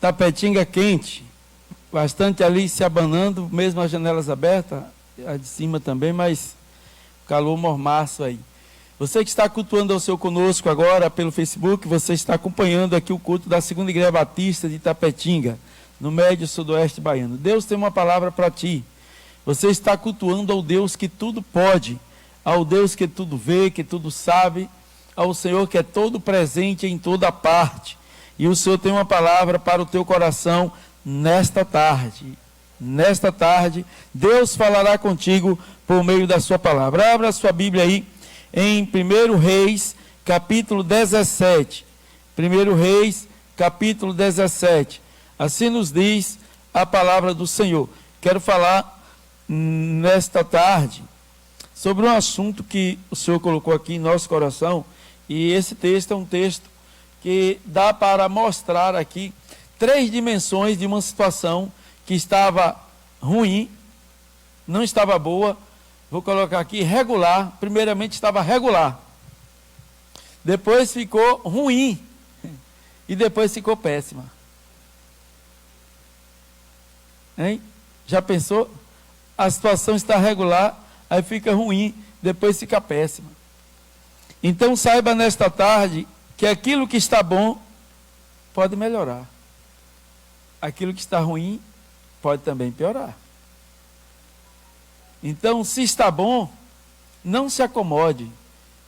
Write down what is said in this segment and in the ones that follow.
Tapetinga quente, bastante ali se abanando, mesmo as janelas abertas, a de cima também, mas calor mormaço aí. Você que está cultuando ao seu conosco agora pelo Facebook, você está acompanhando aqui o culto da Segunda Igreja Batista de Tapetinga, no médio sudoeste baiano. Deus tem uma palavra para ti. Você está cultuando ao Deus que tudo pode, ao Deus que tudo vê, que tudo sabe, ao Senhor que é todo presente em toda parte. E o Senhor tem uma palavra para o teu coração nesta tarde. Nesta tarde, Deus falará contigo por meio da sua palavra. Abra a sua Bíblia aí em 1 Reis, capítulo 17. 1 Reis, capítulo 17. Assim nos diz a palavra do Senhor. Quero falar nesta tarde sobre um assunto que o Senhor colocou aqui em nosso coração. E esse texto é um texto que dá para mostrar aqui 3 dimensões de uma situação que estava ruim, não estava boa. Vou colocar aqui regular. Primeiramente estava regular, depois ficou ruim e depois ficou péssima. Hein? Já pensou? A situação está regular, aí fica ruim, depois fica péssima. Então saiba nesta tarde que aquilo que está bom pode melhorar, aquilo que está ruim pode também piorar. Então, se está bom, não se acomode,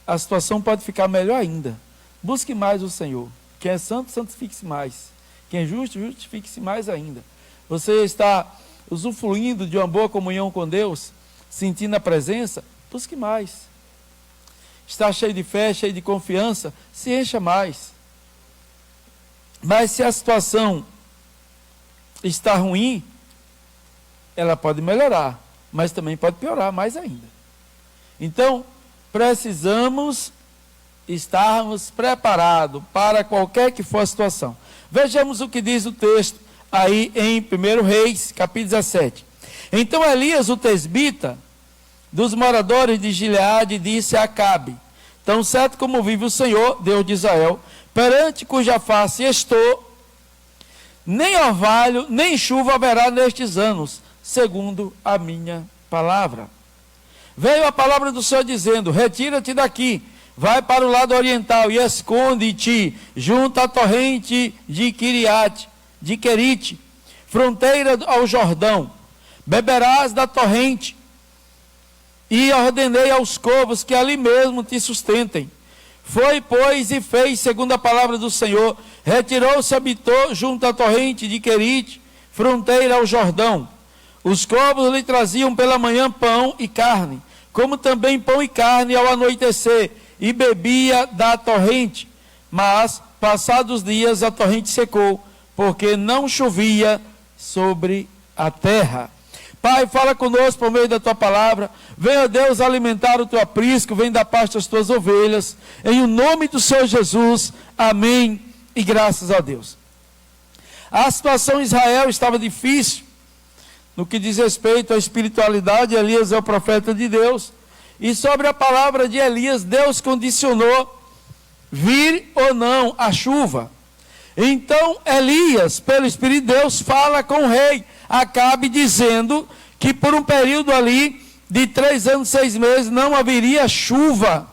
a situação pode ficar melhor ainda. Busque mais o Senhor. Quem é santo, santifique-se mais. Quem é justo, justifique-se mais ainda. Você está usufruindo de uma boa comunhão com Deus, sentindo a presença, busque mais. Está cheio de fé, cheio de confiança, se encha mais. Mas se a situação está ruim, ela pode melhorar, mas também pode piorar mais ainda. Então, precisamos estarmos preparados para qualquer que for a situação. Vejamos o que diz o texto aí em 1 Reis, capítulo 17. Então Elias, o tesbita, dos moradores de Gileade, disse a Acabe: tão certo como vive o Senhor, Deus de Israel, perante cuja face estou, nem orvalho, nem chuva haverá nestes anos, segundo a minha palavra. Veio a palavra do Senhor dizendo: retira-te daqui, vai para o lado oriental e esconde-te junto à torrente de Querite, fronteira ao Jordão. Beberás da torrente, e ordenei aos corvos que ali mesmo te sustentem. Foi, pois, e fez segundo a palavra do Senhor. Retirou-se e habitou junto à torrente de Querite, fronteira ao Jordão. Os corvos lhe traziam pela manhã pão e carne, como também pão e carne ao anoitecer, e bebia da torrente. Mas, passados dias, a torrente secou, porque não chovia sobre a terra. Pai, fala conosco por meio da tua palavra. Venha, Deus, alimentar o teu aprisco, vem dar parte às tuas ovelhas. Em o nome do Senhor Jesus, amém e graças a Deus. A situação em Israel estava difícil, no que diz respeito à espiritualidade. Elias é o profeta de Deus, e sobre a palavra de Elias, Deus condicionou vir ou não a chuva. Então Elias, pelo Espírito de Deus, fala com o rei Acabe, dizendo que por um período ali de 3 anos, 6 meses, não haveria chuva.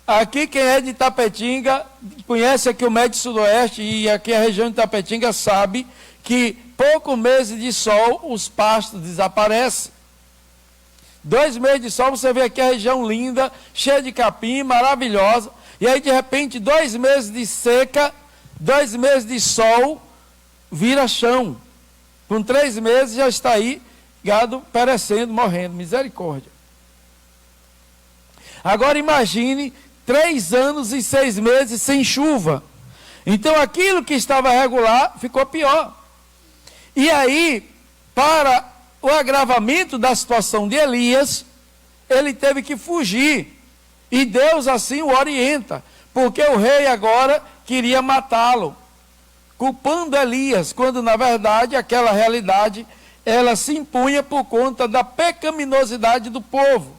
Aqui quem é de Tapetinga, conhece aqui o médio sudoeste e aqui a região de Tapetinga, sabe que poucos meses de sol, os pastos desaparecem. 2 meses de sol, você vê aqui a região linda, cheia de capim, maravilhosa. E aí de repente 2 meses de seca, 2 meses de sol, vira chão. Com 3 meses já está aí, gado perecendo, morrendo, misericórdia. Agora imagine 3 anos e 6 meses sem chuva. Então aquilo que estava regular ficou pior. E aí, para o agravamento da situação de Elias, ele teve que fugir. E Deus assim o orienta, porque o rei agora queria matá-lo, culpando Elias, quando na verdade aquela realidade, ela se impunha por conta da pecaminosidade do povo.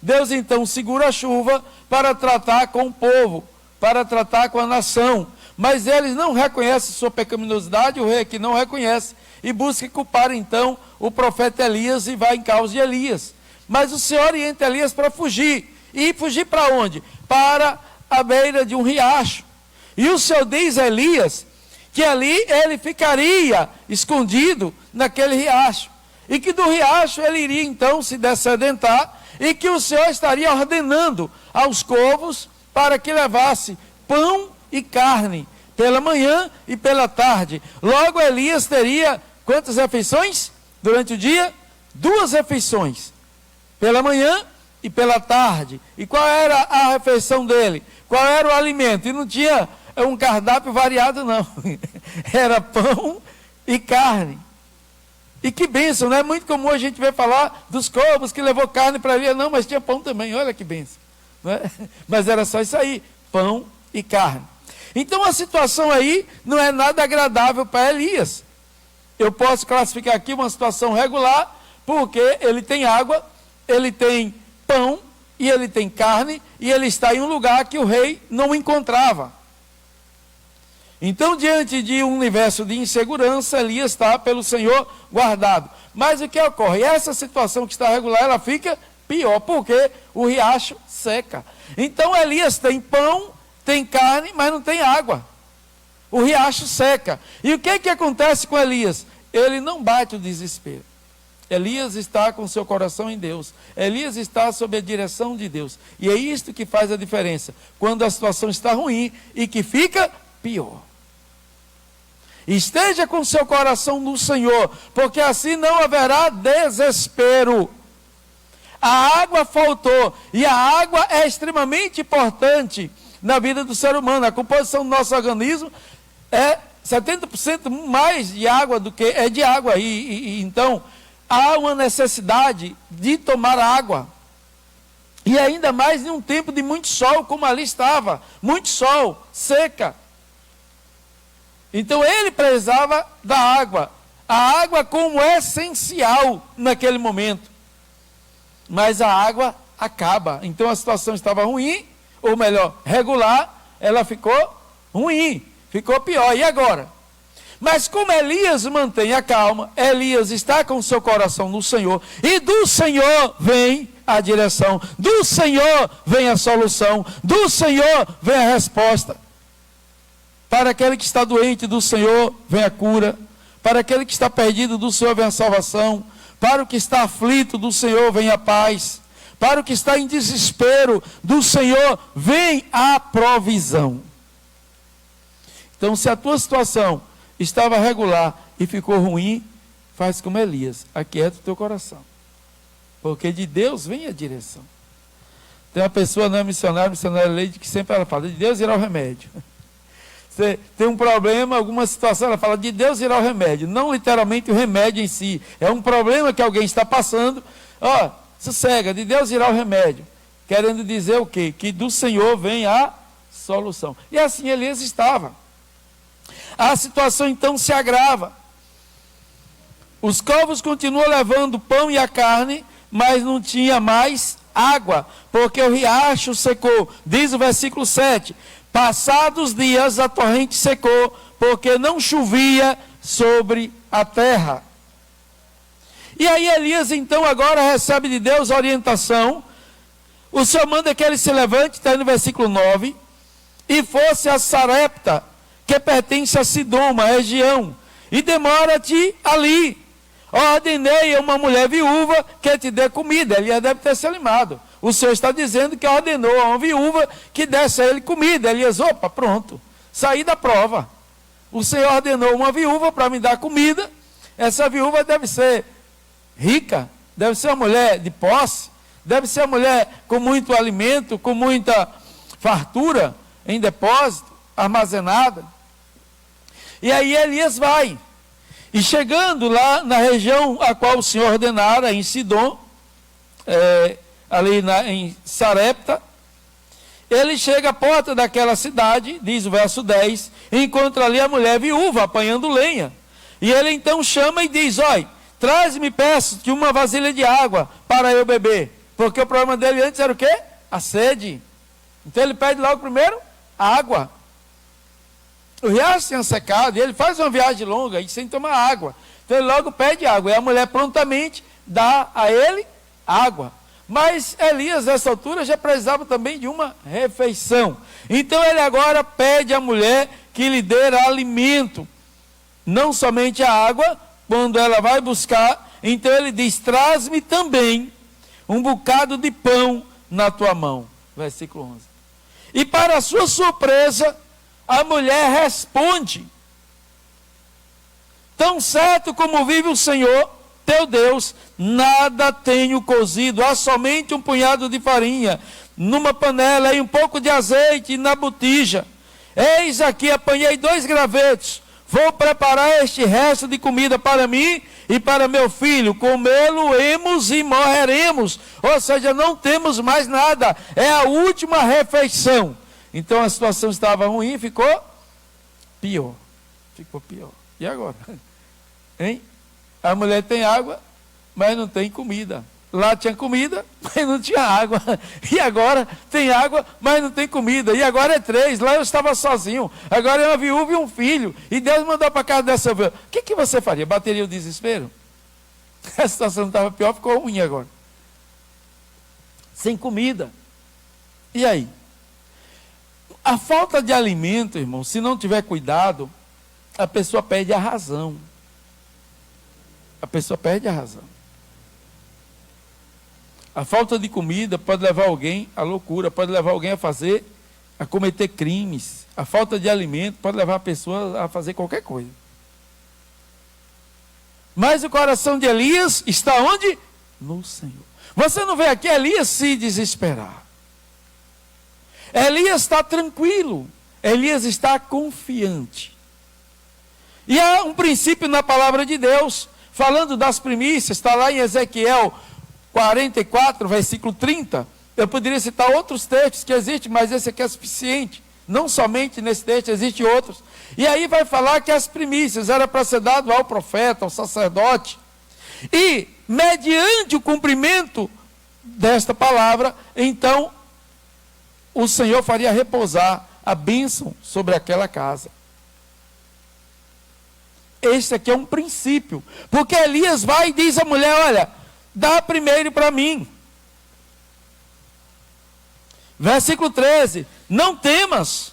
Deus então segura a chuva para tratar com o povo, para tratar com a nação, mas eles não reconhecem sua pecaminosidade, o rei aqui não reconhece, e busca culpar então o profeta Elias e vai em causa de Elias. Mas o Senhor orienta Elias para fugir. E fugir para onde? Para a beira de um riacho. E o Senhor diz a Elias que ali ele ficaria escondido naquele riacho. E que do riacho ele iria então se descedentar, e que o Senhor estaria ordenando aos corvos para que levasse pão e carne pela manhã e pela tarde. Logo Elias teria quantas refeições durante o dia? 2 refeições, pela manhã e pela tarde. E qual era a refeição dele? Qual era o alimento? E não tinha um cardápio variado não, era pão e carne. E que bênção, não é muito comum a gente ver falar dos corvos que levou carne para Elias, não, mas tinha pão também, olha que bênção, não é? Mas era só isso aí, pão e carne. Então a situação aí não é nada agradável para Elias. Eu posso classificar aqui uma situação regular, porque ele tem água, ele tem pão e ele tem carne, e ele está em um lugar que o rei não encontrava. Então, diante de um universo de insegurança, Elias está pelo Senhor guardado. Mas o que ocorre? Essa situação que está regular, ela fica pior, porque o riacho seca. Então, Elias tem pão, tem carne, mas não tem água. O riacho seca. E o que acontece com Elias? Ele não bate o desespero. Elias está com seu coração em Deus. Elias está sob a direção de Deus. E é isto que faz a diferença. Quando a situação está ruim e que fica pior. Esteja com seu coração no Senhor, porque assim não haverá desespero. A água faltou, e a água é extremamente importante na vida do ser humano. A composição do nosso organismo é 70% mais de água do que é de água. Então, há uma necessidade de tomar água. E ainda mais em um tempo de muito sol, como ali estava. Muito sol, seca. Então ele precisava da água. A água como essencial naquele momento. Mas a água acaba. Então a situação estava ruim, ou melhor, regular, ela ficou ruim, ficou pior. E agora? Mas como Elias mantém a calma, Elias está com o seu coração no Senhor, e do Senhor vem a direção, do Senhor vem a solução, do Senhor vem a resposta. Para aquele que está doente, do Senhor vem a cura. Para aquele que está perdido, do Senhor vem a salvação. Para o que está aflito, do Senhor vem a paz. Para o que está em desespero, do Senhor vem a provisão. Então, se a tua situação estava regular e ficou ruim, faz como Elias, aquieta o teu coração. Porque de Deus vem a direção. Tem uma pessoa, não é missionária Leide, que sempre ela fala, de Deus irá o remédio. Você tem um problema, alguma situação, ela fala, de Deus irá o remédio. Não literalmente o remédio em si. É um problema que alguém está passando. Sossega, de Deus irá o remédio. Querendo dizer o quê? Que do Senhor vem a solução. E assim Elias estava. A situação então se agrava. Os corvos continuam levando o pão e a carne, mas não tinha mais água, porque o riacho secou. Diz o versículo 7. Passados dias a torrente secou, porque não chovia sobre a terra. E aí Elias então agora recebe de Deus orientação. O Senhor manda que ele se levante, está no versículo 9, e fosse a Sarepta, que pertence a Sidom, uma região, e demora-te ali. Ordenei a uma mulher viúva que te dê comida. Elias deve ter se animado. O Senhor está dizendo que ordenou a uma viúva que desse a ele comida. Elias, opa, pronto, saí da prova. O Senhor ordenou uma viúva para me dar comida. Essa viúva deve ser rica, deve ser uma mulher de posse, deve ser uma mulher com muito alimento, com muita fartura em depósito, armazenada. E aí Elias vai. E chegando lá na região a qual o Senhor ordenara, em Sidom, ali em Sarepta, ele chega à porta daquela cidade, diz o verso 10, e encontra ali a mulher viúva apanhando lenha. E ele então chama e diz, olha, traz-me, peço-te uma vasilha de água para eu beber. Porque o problema dele antes era o quê? A sede. Então ele pede logo primeiro água. O riacho tinha secado e ele faz uma viagem longa e sem tomar água. Então ele logo pede água. E a mulher prontamente dá a ele água. Mas Elias, nessa altura, já precisava também de uma refeição. Então ele agora pede à mulher que lhe dê alimento. Não somente a água, quando ela vai buscar, então ele diz: traz-me também um bocado de pão na tua mão. Versículo 11. E para sua surpresa, a mulher responde: tão certo como vive o Senhor, teu Deus, nada tenho cozido, há somente um punhado de farinha numa panela e um pouco de azeite na botija. Eis aqui, apanhei 2 gravetos, vou preparar este resto de comida para mim e para meu filho, comê-lo-emos e morreremos. Ou seja, não temos mais nada, é a última refeição. Então a situação estava ruim, ficou pior. Ficou pior. E agora? Hein? A mulher tem água, mas não tem comida. Lá tinha comida, mas não tinha água. E agora tem água, mas não tem comida. E agora é 3. Lá eu estava sozinho. Agora é uma viúva e um filho. E Deus mandou para casa dessa viúva. O que você faria? Bateria o desespero? A situação não estava pior, ficou ruim agora. Sem comida. E aí? A falta de alimento, irmão, se não tiver cuidado, a pessoa perde a razão. A pessoa perde a razão. A falta de comida pode levar alguém à loucura, pode levar alguém a cometer crimes. A falta de alimento pode levar a pessoa a fazer qualquer coisa. Mas o coração de Elias está onde? No Senhor. Você não vê aqui Elias se desesperar. Elias está tranquilo. Elias está confiante. E há um princípio na palavra de Deus, falando das primícias, está lá em Ezequiel 44, versículo 30. Eu poderia citar outros textos que existem, mas esse aqui é suficiente. Não somente nesse texto, existem outros. E aí vai falar que as primícias eram para ser dado ao profeta, ao sacerdote. E, mediante o cumprimento desta palavra, então, o Senhor faria repousar a bênção sobre aquela casa. Este aqui é um princípio. Porque Elias vai e diz à mulher: olha, dá primeiro para mim. Versículo 13: não temas.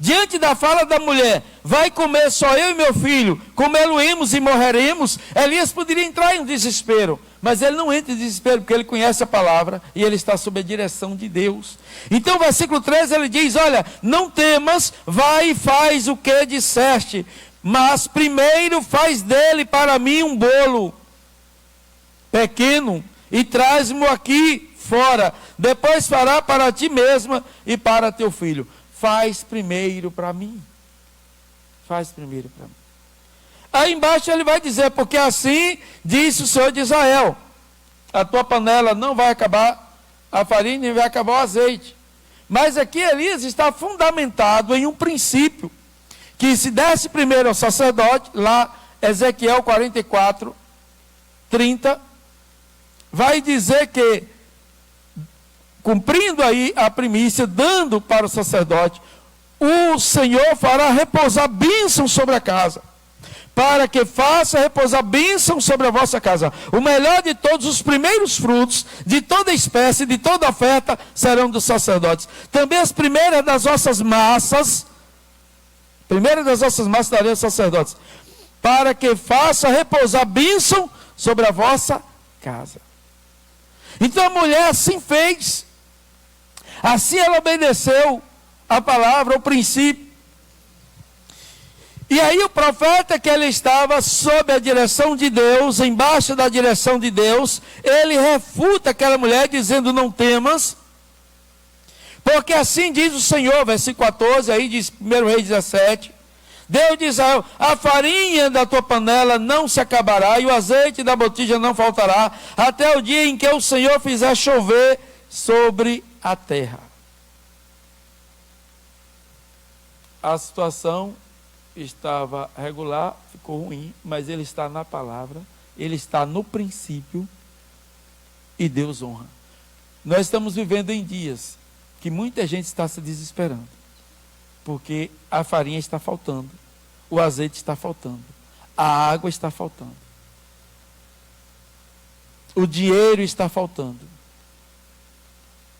Diante da fala da mulher: vai comer só eu e meu filho, comê-lo-emos e morreremos. Elias poderia entrar em um desespero, mas ele não entra em desespero, porque ele conhece a palavra e ele está sob a direção de Deus. Então, versículo 13, ele diz: olha, não temas, vai e faz o que disseste, mas primeiro faz dele para mim um bolo pequeno e traz-mo aqui fora, depois fará para ti mesma e para teu filho. Faz primeiro para mim. Faz primeiro para mim. Aí embaixo ele vai dizer: porque assim disse o Senhor de Israel, a tua panela não vai acabar a farinha, nem vai acabar o azeite. Mas aqui Elias está fundamentado em um princípio, que se desse primeiro ao sacerdote, lá Ezequiel 44, 30, vai dizer que, cumprindo aí a primícia, dando para o sacerdote, o Senhor fará repousar bênção sobre a casa, para que faça repousar bênção sobre a vossa casa. O melhor de todos os primeiros frutos, de toda espécie, de toda oferta, serão dos sacerdotes. Também as primeiras das vossas massas, darei aos sacerdotes, para que faça repousar bênção sobre a vossa casa. Então a mulher assim fez. Assim ela obedeceu a palavra, o princípio. E aí o profeta, que ele estava sob a direção de Deus, embaixo da direção de Deus, ele refuta aquela mulher dizendo: não temas, porque assim diz o Senhor, versículo 14, aí diz 1 Reis 17, Deus diz a Israel: a farinha da tua panela não se acabará, e o azeite da botija não faltará, até o dia em que o Senhor fizer chover sobre a terra. A situação estava regular, ficou ruim, mas ele está na palavra, ele está no princípio, e Deus honra. Nós estamos vivendo em dias que muita gente está se desesperando. Porque a farinha está faltando, o azeite está faltando, a água está faltando, o dinheiro está faltando,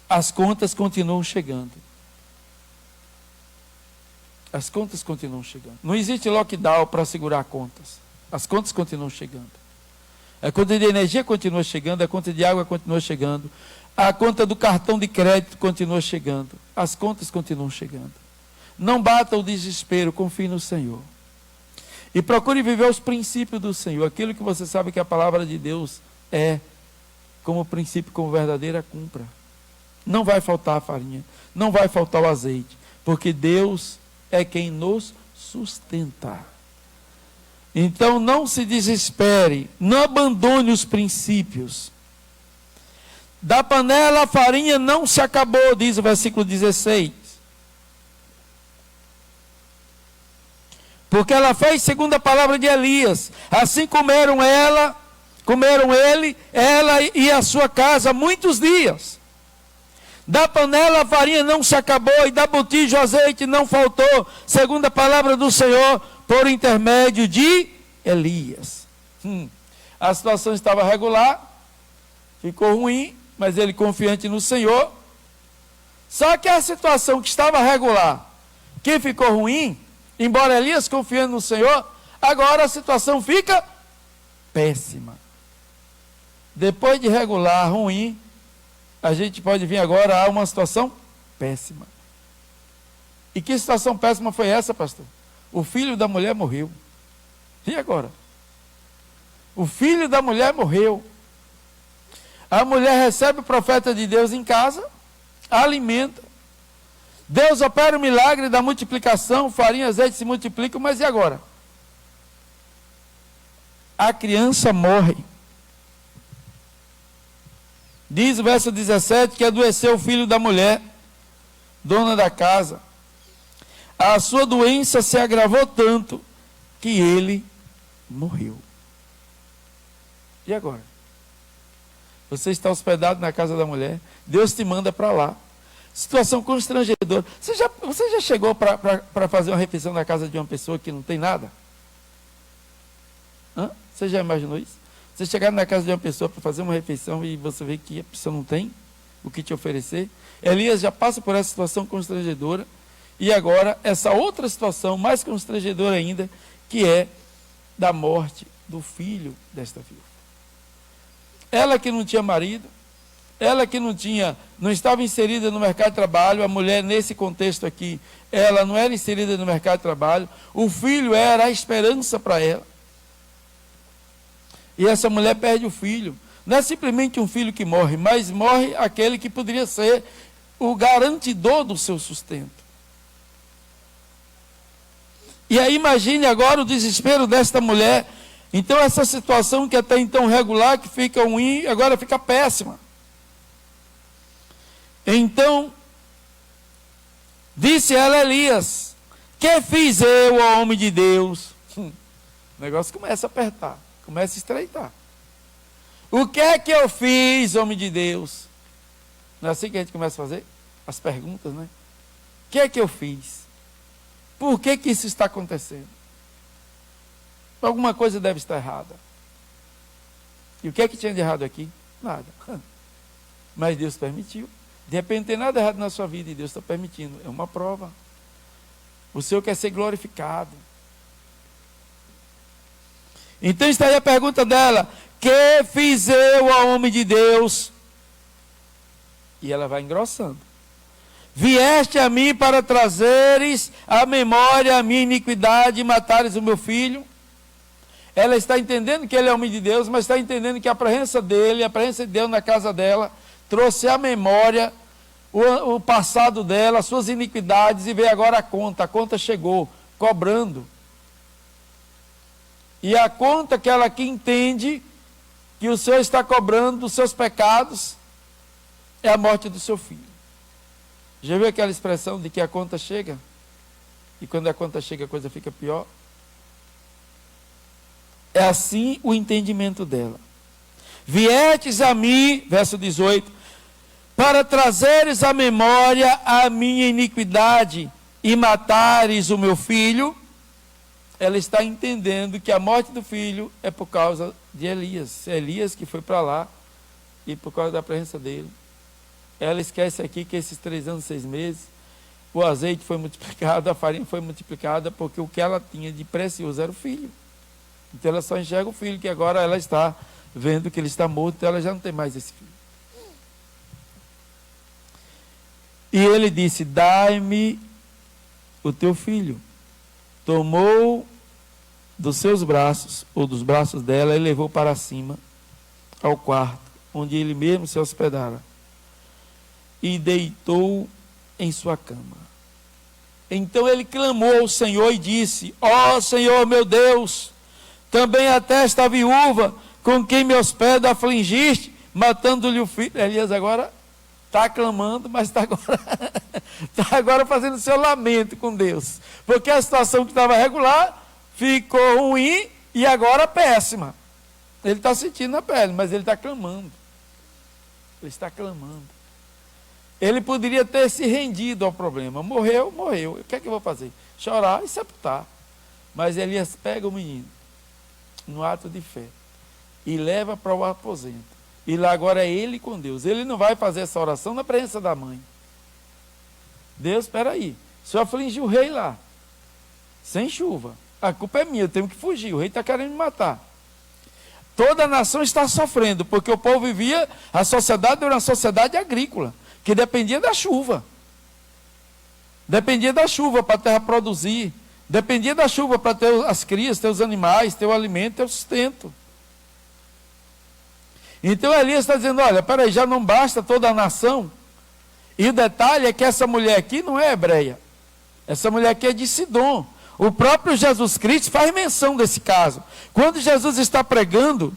as contas continuam chegando. As contas continuam chegando. Não existe lockdown para segurar contas. As contas continuam chegando. A conta de energia continua chegando, a conta de água continua chegando, a conta do cartão de crédito continua chegando, as contas continuam chegando. Não bata o desespero, confie no Senhor. E procure viver os princípios do Senhor, aquilo que você sabe que a palavra de Deus é como princípio, como verdadeira, cumpra. Não vai faltar a farinha, não vai faltar o azeite, porque Deus é quem nos sustenta. Então não se desespere, não abandone os princípios. Da panela a farinha não se acabou, diz o versículo 16. Porque ela fez segundo a palavra de Elias. Assim comeram ele, ela e a sua casa muitos dias. Da panela a farinha não se acabou, e da botija o azeite não faltou, segundo a palavra do Senhor, por intermédio de Elias. A situação estava regular, ficou ruim, mas ele confiante no Senhor. Só que a situação que estava regular, que ficou ruim, embora Elias confiando no Senhor, agora a situação fica péssima. Depois de regular, ruim, a gente pode vir agora a uma situação péssima. E que situação péssima foi essa, pastor? O filho da mulher morreu. E agora? O filho da mulher morreu. A mulher recebe o profeta de Deus em casa, alimenta. Deus opera o milagre da multiplicação, farinha e azeite se multiplicam, mas e agora? A criança morre. Diz o verso 17 que adoeceu o filho da mulher, dona da casa. A sua doença se agravou tanto que ele morreu. E agora? Você está hospedado na casa da mulher, Deus te manda para lá. Situação constrangedora. Você já chegou para fazer uma refeição na casa de uma pessoa que não tem nada? Você já imaginou isso? Você chegar na casa de uma pessoa para fazer uma refeição e você vê que a pessoa não tem o que te oferecer. Elias já passa por essa situação constrangedora. E agora, essa outra situação mais constrangedora ainda, que é da morte do filho desta viúva. Ela que não tinha marido, ela que não estava inserida no mercado de trabalho, a mulher nesse contexto aqui, ela não era inserida no mercado de trabalho, o filho era a esperança para ela. E essa mulher perde o filho. Não é simplesmente um filho que morre, mas morre aquele que poderia ser o garantidor do seu sustento. E aí imagine agora o desespero desta mulher. Então essa situação que até então regular, que fica ruim, agora fica péssima. Então, disse ela a Elias: que fiz eu, ó homem de Deus? O negócio começa a apertar, começa a estreitar. O que é que eu fiz, homem de Deus? Não é assim que a gente começa a fazer? As perguntas, né? O que é que eu fiz? Por que que isso está acontecendo? Alguma coisa deve estar errada. E o que é que tinha de errado aqui? Nada. Mas Deus permitiu. De repente não tem nada errado na sua vida e Deus está permitindo. É uma prova. O Senhor quer ser glorificado. Então está aí a pergunta dela: que fiz eu ao homem de Deus? E ela vai engrossando. Vieste a mim para trazeres à memória a minha iniquidade e matares o meu filho. Ela está entendendo que ele é homem de Deus, mas está entendendo que a presença dele, a presença de Deus na casa dela, trouxe à memória o passado dela, as suas iniquidades, e veio agora a conta chegou, cobrando. E a conta que ela aqui entende, que o Senhor está cobrando dos seus pecados, é a morte do seu filho. Já viu aquela expressão de que a conta chega? E quando a conta chega a coisa fica pior? É assim o entendimento dela. Viestes a mim, verso 18, para trazeres à memória a minha iniquidade e matares o meu filho, ela está entendendo que a morte do filho é por causa de Elias. Elias que foi para lá e por causa da presença dele. Ela esquece aqui que esses 3 anos, 6 meses, o azeite foi multiplicado, a farinha foi multiplicada, porque o que ela tinha de precioso era o filho. Então ela só enxerga o filho, que agora ela está vendo que ele está morto, então ela já não tem mais esse filho. E ele disse: dai-me o teu filho. Tomou dos seus braços, ou dos braços dela, e levou para cima, ao quarto, onde ele mesmo se hospedara, e deitou em sua cama. Então ele clamou ao Senhor e disse: ó Senhor meu Deus, também até esta viúva com quem me hospeda afligiste, matando-lhe o filho. Elias agora está clamando, mas está agora fazendo seu lamento com Deus, porque a situação que estava regular ficou ruim e agora péssima. Ele está sentindo na pele, mas ele está clamando. Ele está clamando. Ele poderia ter se rendido ao problema. Morreu, morreu. O que é que eu vou fazer? Chorar e sepultar. Mas Elias pega o menino, no ato de fé, e leva para o aposento. E lá agora é ele com Deus. Ele não vai fazer essa oração na presença da mãe. Deus, espera aí. O senhor afligiu o rei lá, sem chuva. A culpa é minha, eu tenho que fugir. O rei está querendo me matar. Toda a nação está sofrendo, porque o povo vivia, a sociedade era uma sociedade agrícola, que dependia da chuva. Dependia da chuva para a terra produzir. Dependia da chuva para ter as crias, ter os animais, ter o alimento, ter o sustento. Então Elias está dizendo: olha, peraí, já não basta toda a nação. E o detalhe é que essa mulher aqui não é hebreia. Essa mulher aqui é de Sidom. O próprio Jesus Cristo faz menção desse caso. Quando Jesus está pregando,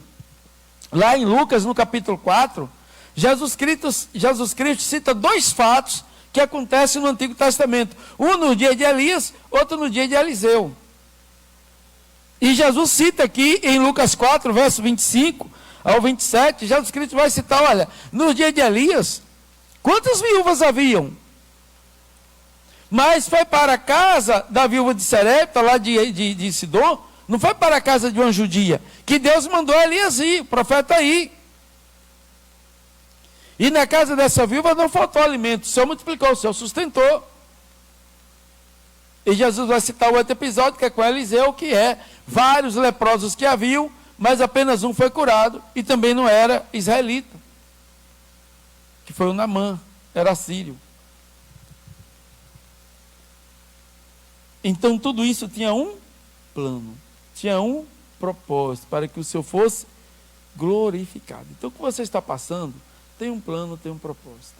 lá em Lucas, no capítulo 4, Jesus Cristo cita 2 fatos que acontecem no Antigo Testamento. Um no dia de Elias, outro no dia de Eliseu. E Jesus cita aqui em Lucas 4, verso 25 ao 27, Jesus Cristo vai citar: olha, no dia de Elias, quantas viúvas haviam? Mas foi para a casa da viúva de Serepta, lá de Sidom, não foi para a casa de uma judia, que Deus mandou Elias ir, o profeta ir. E na casa dessa viúva não faltou alimento, o Senhor multiplicou, o Senhor sustentou. E Jesus vai citar o outro episódio, que é com Eliseu, que é vários leprosos que haviam, mas apenas um foi curado, e também não era israelita, que foi o Naamã, era sírio. Então tudo isso tinha um plano, tinha um propósito, para que o Senhor fosse glorificado. Então o que você está passando tem um plano, tem um propósito.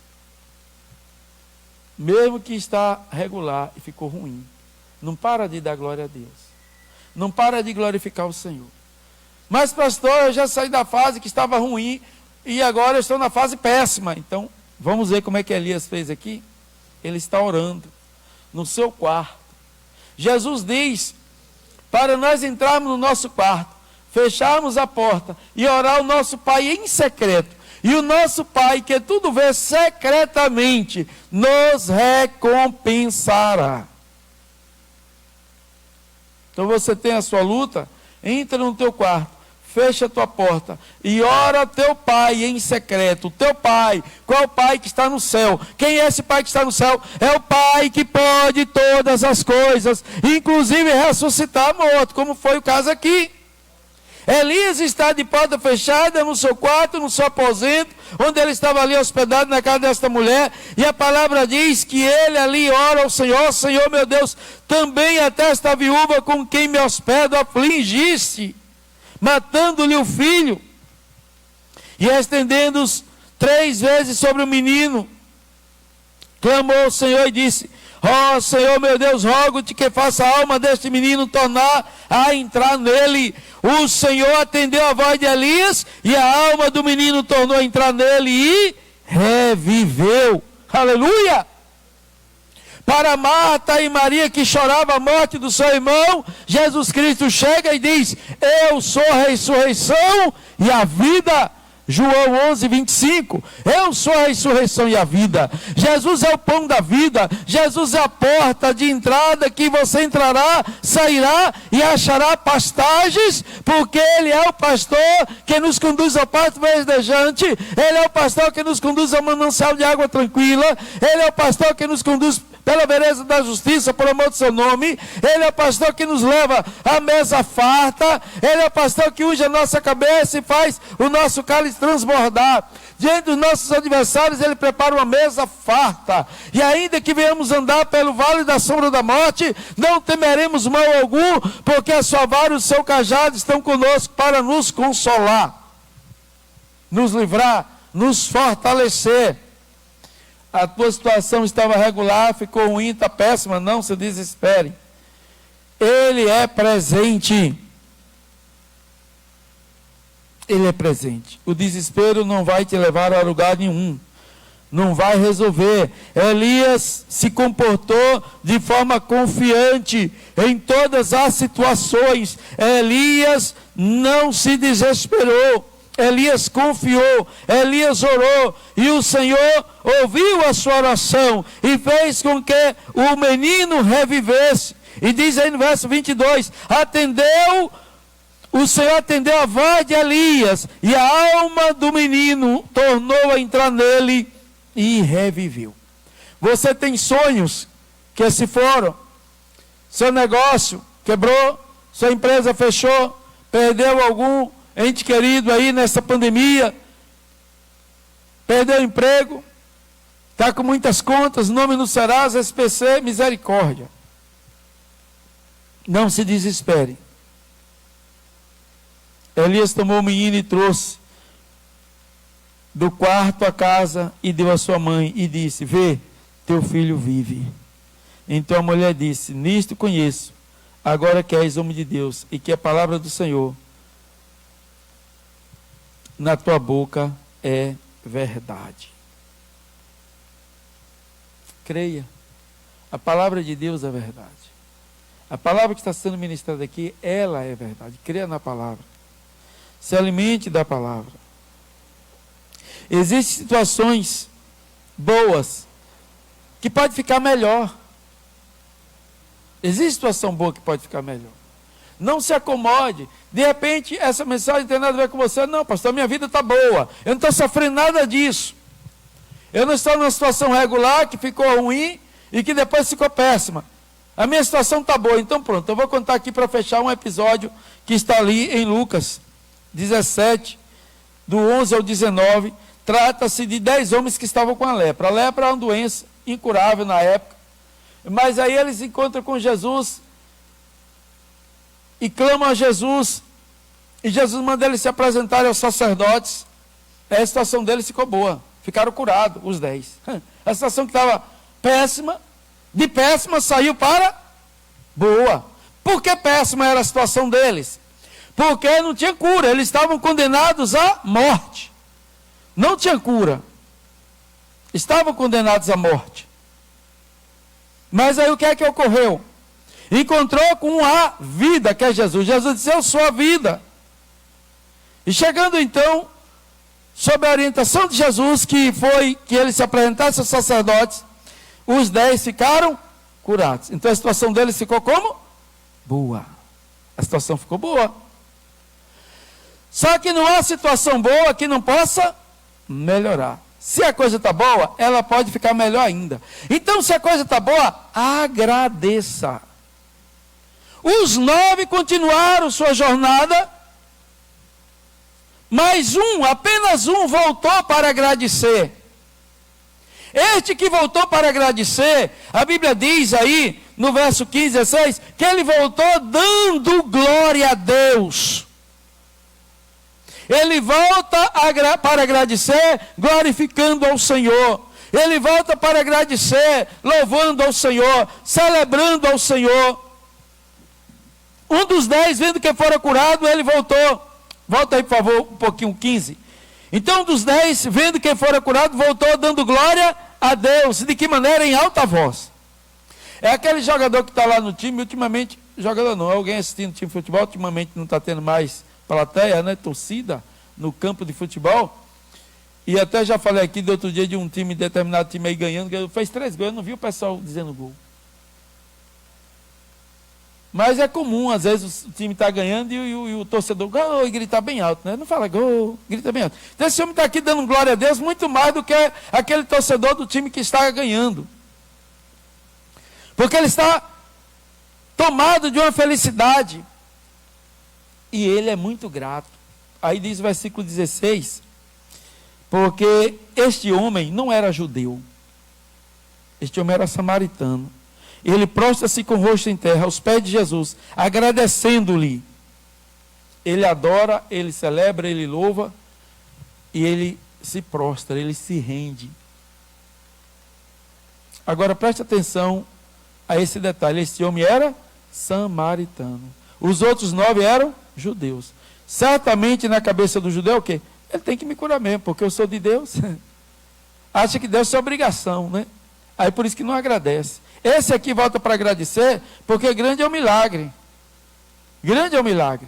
Mesmo que está regular e ficou ruim, não para de dar glória a Deus, não para de glorificar o Senhor. Mas pastor, eu já saí da fase que estava ruim e agora eu estou na fase péssima. Então vamos ver como é que Elias fez aqui. Ele está orando no seu quarto. Jesus diz para nós entrarmos no nosso quarto, fecharmos a porta e orar ao nosso Pai em secreto. E o nosso Pai, que tudo vê secretamente, nos recompensará. Então você tem a sua luta, entra no teu quarto, fecha a tua porta e ora ao teu Pai em secreto. O teu Pai, qual é o Pai que está no céu? Quem é esse Pai que está no céu? É o Pai que pode todas as coisas, inclusive ressuscitar morto, como foi o caso aqui. Elias está de porta fechada no seu quarto, no seu aposento, onde ele estava ali hospedado na casa desta mulher, e a palavra diz que ele ali ora ao Senhor: Senhor meu Deus, também até esta viúva com quem me hospedo afligiste, matando-lhe o filho. E estendendo-os 3 vezes sobre o menino, clamou ao Senhor e disse: ó Senhor meu Deus, rogo-te que faça a alma deste menino tornar a entrar nele. O Senhor atendeu a voz de Elias, e a alma do menino tornou a entrar nele e reviveu. Aleluia! Para Marta e Maria, que choravam a morte do seu irmão, Jesus Cristo chega e diz: eu sou a ressurreição e a vida. João 11, 25, eu sou a ressurreição e a vida. Jesus é o pão da vida. Jesus é a porta de entrada que você entrará, sairá e achará pastagens, porque Ele é o pastor que nos conduz ao pasto verdejante. Ele é o pastor que nos conduz ao manancial de água tranquila. Ele é o pastor que nos conduz pela beleza da justiça, por amor do seu nome. Ele é o pastor que nos leva à mesa farta. Ele é o pastor que unge a nossa cabeça e faz o nosso cálice transbordar. Diante dos nossos adversários, Ele prepara uma mesa farta. E ainda que venhamos andar pelo vale da sombra da morte, não temeremos mal algum, porque a sua vara e o seu cajado estão conosco para nos consolar, nos livrar, nos fortalecer. A tua situação estava regular, ficou ruim, está péssima, não se desespere. Ele é presente. Ele é presente. O desespero não vai te levar a lugar nenhum. Não vai resolver. Elias se comportou de forma confiante em todas as situações. Elias não se desesperou. Elias confiou, Elias orou, e o Senhor ouviu a sua oração e fez com que o menino revivesse. E diz aí no verso 22, o Senhor atendeu a voz de Elias, e a alma do menino tornou a entrar nele e reviveu. Você tem sonhos que se foram, seu negócio quebrou, sua empresa fechou, perdeu algum ente querido aí nessa pandemia, perdeu o emprego, está com muitas contas, nome no Serasa, SPC, misericórdia. Não se desespere. Elias tomou o menino e trouxe do quarto à casa e deu à sua mãe e disse, vê, teu filho vive. Então a mulher disse, nisto conheço, agora que és homem de Deus e que a palavra do Senhor na tua boca é verdade. Creia. A palavra de Deus é verdade. A palavra que está sendo ministrada aqui, ela é verdade. Creia na palavra. Se alimente da palavra. Existem situações boas que pode ficar melhor. Existe situação boa que pode ficar melhor. Não se acomode. De repente, essa mensagem não tem nada a ver com você. Não, pastor, minha vida está boa. Eu não estou sofrendo nada disso. Eu não estou numa situação regular que ficou ruim e que depois ficou péssima. A minha situação está boa. Então pronto, eu vou contar aqui para fechar um episódio que está ali em Lucas 17, do 11 ao 19. Trata-se de 10 homens que estavam com a lepra. A lepra é uma doença incurável na época. Mas aí eles encontram com Jesus e clamam a Jesus, e Jesus manda eles se apresentarem aos sacerdotes. A situação deles ficou boa, ficaram curados, os 10. A situação que estava péssima, de péssima saiu para boa. Por que péssima era a situação deles? Porque não tinha cura, eles estavam condenados à morte. Não tinha cura, estavam condenados à morte. Mas aí o que é que ocorreu? Encontrou com a vida, que é Jesus. Jesus disse, eu sou a vida. E chegando então, sob a orientação de Jesus, que foi que ele se apresentasse aos sacerdotes, os 10 ficaram curados. Então a situação deles ficou como? Boa. A situação ficou boa. Só que não há situação boa que não possa melhorar. Se a coisa está boa, ela pode ficar melhor ainda. Então, se a coisa está boa, agradeça. Os 9 continuaram sua jornada, mas apenas um voltou para agradecer. Este que voltou para agradecer, a Bíblia diz aí, no verso 15, 16, que ele voltou dando glória a Deus. Ele volta para agradecer, glorificando ao Senhor. Ele volta para agradecer, louvando ao Senhor, celebrando ao Senhor. Um dos 10, vendo que fora curado, ele voltou. Volta aí, por favor, um pouquinho, 15. Então, um dos 10, vendo que fora curado, voltou dando glória a Deus. De que maneira? Em alta voz. É aquele jogador que está lá no time, ultimamente, jogador não, alguém assistindo time de futebol, ultimamente não está tendo mais plateia, né, torcida, no campo de futebol. E até já falei aqui do outro dia de um time, determinado time aí ganhando, fez 3 gols, eu não vi o pessoal dizendo gol. Mas é comum, às vezes o time está ganhando e o torcedor gol e gritar bem alto, né? Não fala gol, grita bem alto. Então esse homem está aqui dando glória a Deus muito mais do que aquele torcedor do time que está ganhando. Porque ele está tomado de uma felicidade. E ele é muito grato. Aí diz o versículo 16, porque este homem não era judeu. Este homem era samaritano. Ele prostra-se com o rosto em terra, aos pés de Jesus, agradecendo-lhe. Ele adora, ele celebra, ele louva, e ele se prostra, ele se rende. Agora preste atenção a esse detalhe. Esse homem era samaritano. Os outros 9 eram judeus. Certamente na cabeça do judeu o quê? Ele tem que me curar mesmo, porque eu sou de Deus. Acha que Deus é obrigação, né? Aí por isso que não agradece. Esse aqui volta para agradecer, porque grande é o milagre. Grande é o milagre.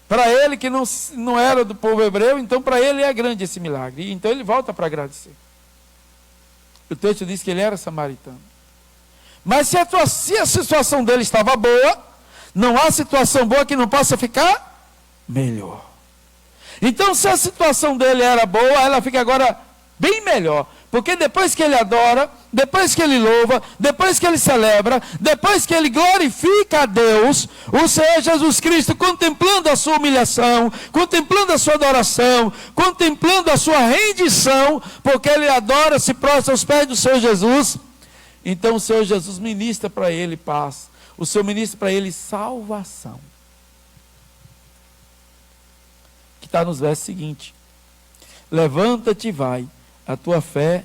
Para ele que não era do povo hebreu, então para ele é grande esse milagre. Então ele volta para agradecer. O texto diz que ele era samaritano. Mas se a situação dele estava boa, não há situação boa que não possa ficar melhor. Então se a situação dele era boa, ela fica agora bem melhor. Porque depois que ele adora, depois que ele louva, depois que ele celebra, depois que ele glorifica a Deus, o Senhor Jesus Cristo, contemplando a sua humilhação, contemplando a sua adoração, contemplando a sua rendição, porque ele adora, se prostra aos pés do Senhor Jesus, então o Senhor Jesus ministra para ele paz, o Senhor ministra para ele salvação. Que está nos versos seguintes: levanta-te e vai, a tua fé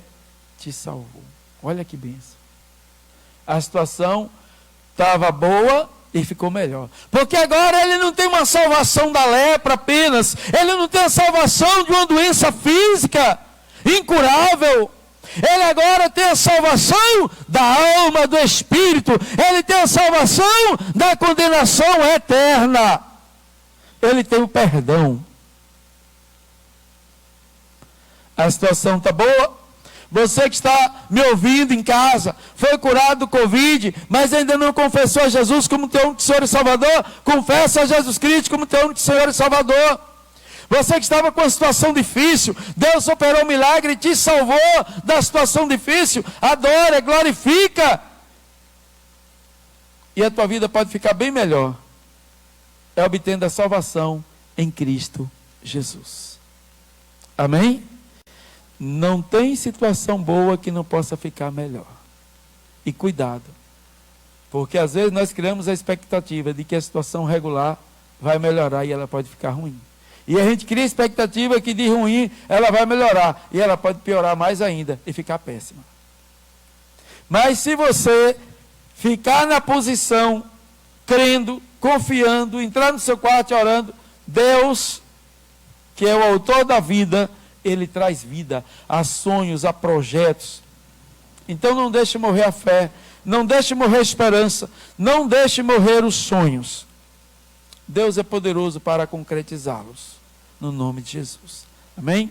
te salvou. Olha que bênção. A situação estava boa e ficou melhor. Porque agora ele não tem uma salvação da lepra apenas. Ele não tem a salvação de uma doença física incurável. Ele agora tem a salvação da alma, do espírito. Ele tem a salvação da condenação eterna. Ele tem o perdão. A situação está boa? Você que está me ouvindo em casa, foi curado do Covid, mas ainda não confessou a Jesus como teu único Senhor e Salvador? Confessa a Jesus Cristo como teu único Senhor e Salvador. Você que estava com uma situação difícil, Deus operou um milagre e te salvou da situação difícil. Adora, glorifica. E a tua vida pode ficar bem melhor. É obtendo a salvação em Cristo Jesus. Amém? Não tem situação boa que não possa ficar melhor. E cuidado. Porque às vezes nós criamos a expectativa de que a situação regular vai melhorar e ela pode ficar ruim. E a gente cria a expectativa que de ruim ela vai melhorar. E ela pode piorar mais ainda e ficar péssima. Mas se você ficar na posição, crendo, confiando, entrar no seu quarto e orando, Deus, que é o autor da vida, Ele traz vida a sonhos, a projetos. Então não deixe morrer a fé, não deixe morrer a esperança, não deixe morrer os sonhos. Deus é poderoso para concretizá-los, no nome de Jesus. Amém?